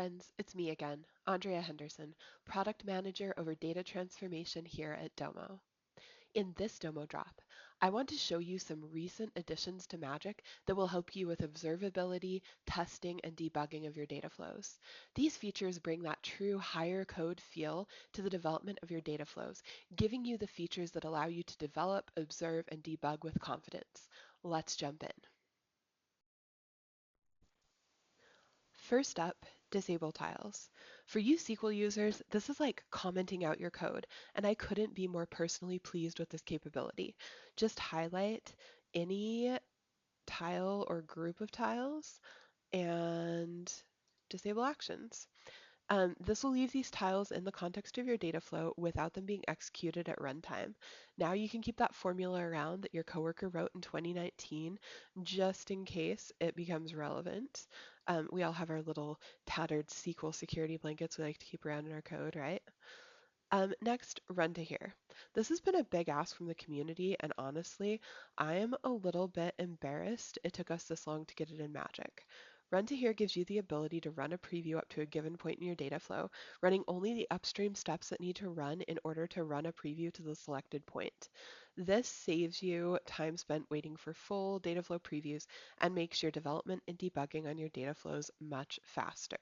friends, it's me again, Andrea Henderson, Product Manager over Data Transformation here at Domo. In this Domo Drop, I want to show you some recent additions to Magic that will help you with observability, testing, and debugging of your data flows. These features bring that true higher code feel to the development of your data flows, giving you the features that allow you to develop, observe, and debug with confidence. Let's jump in. First up, disable tiles. For you SQL users, this is like commenting out your code, and I couldn't be more personally pleased with this capability. Just highlight any tile or group of tiles and disable actions. This will leave these tiles in the context of your data flow without them being executed at runtime. Now you can keep that formula around that your coworker wrote in 2019 just in case it becomes relevant. We all have our little tattered SQL security blankets we like to keep around in our code, right? Next, run to here. This has been a big ask from the community, and honestly, I am a little bit embarrassed it took us this long to get it in Magic. Run to here gives you the ability to run a preview up to a given point in your data flow, running only the upstream steps that need to run in order to run a preview to the selected point. This saves you time spent waiting for full data flow previews and makes your development and debugging on your data flows much faster.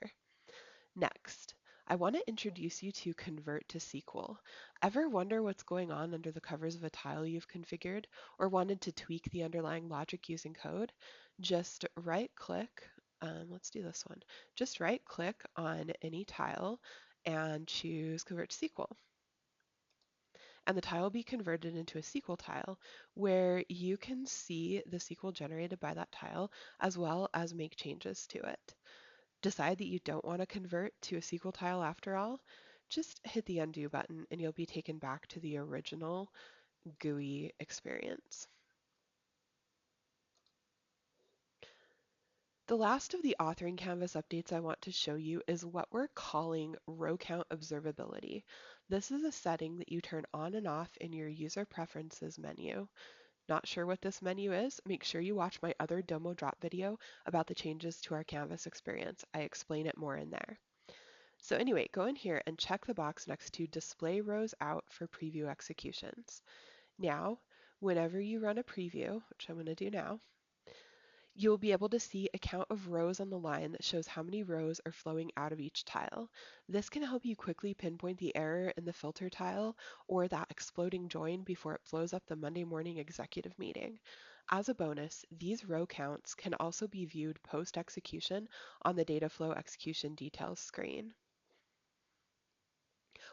Next, I want to introduce you to Convert to SQL. Ever wonder what's going on under the covers of a tile you've configured, or wanted to tweak the underlying logic using code? Just right-click, let's do this one. Just right-click on any tile and choose Convert to SQL. And the tile will be converted into a SQL tile where you can see the SQL generated by that tile as well as make changes to it. Decide that you don't want to convert to a SQL tile after all, just hit the undo button and you'll be taken back to the original GUI experience. The last of the authoring canvas updates I want to show you is what we're calling row count observability. This is a setting that you turn on and off in your user preferences menu. Not sure what this menu is? Make sure you watch my other Domo Drop video about the changes to our canvas experience. I explain it more in there. So anyway, go in here and check the box next to display rows out for preview executions. Now, whenever you run a preview, which I'm going to do now, you'll be able to see a count of rows on the line that shows how many rows are flowing out of each tile. This can help you quickly pinpoint the error in the filter tile or that exploding join before it blows up the Monday morning executive meeting. As a bonus, these row counts can also be viewed post-execution on the DataFlow execution details screen.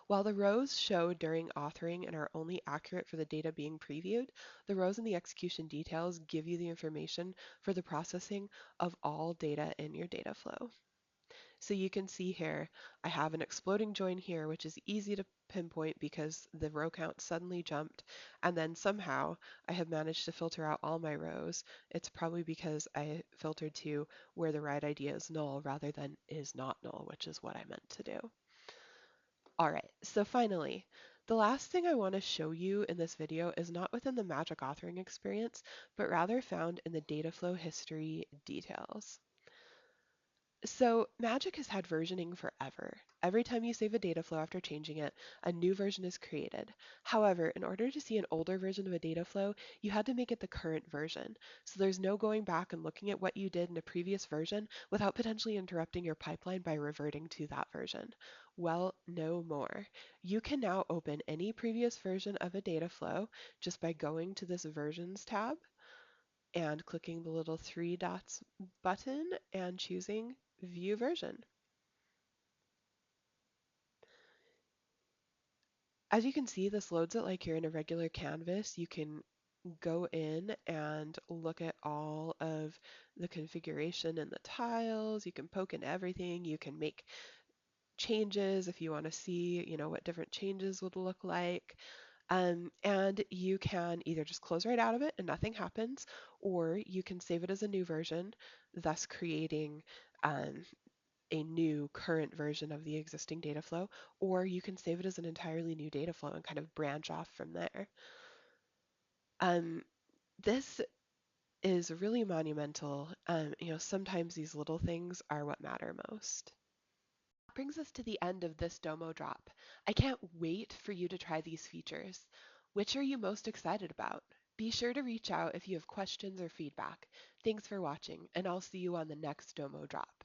While the rows show during authoring and are only accurate for the data being previewed, the rows in the execution details give you the information for the processing of all data in your data flow. So you can see here, I have an exploding join here, which is easy to pinpoint because the row count suddenly jumped, and then somehow I have managed to filter out all my rows. It's probably because I filtered to where the right ID is null rather than is not null, which is what I meant to do. All right, so finally, the last thing I want to show you in this video is not within the Magic authoring experience, but rather found in the DataFlow history details. So Magic has had versioning forever. Every time you save a data flow after changing it, a new version is created. However, in order to see an older version of a data flow, you had to make it the current version. So there's no going back and looking at what you did in a previous version without potentially interrupting your pipeline by reverting to that version. Well, no more. You can now open any previous version of a data flow just by going to this Versions tab and clicking the little three dots button and choosing View Version. As you can see, this loads it like you're in a regular canvas. You can go in and look at all of the configuration in the tiles. You can poke in everything. You can make changes if you want to see, what different changes would look like. And you can either just close right out of it and nothing happens, or you can save it as a new version, thus creating a new current version of the existing data flow, or you can save it as an entirely new data flow and kind of branch off from there. This is really monumental. Sometimes these little things are what matter most. Brings us to the end of this Domo Drop. I can't wait for you to try these features. Which are you most excited about? Be sure to reach out if you have questions or feedback. Thanks for watching, and I'll see you on the next Domo Drop.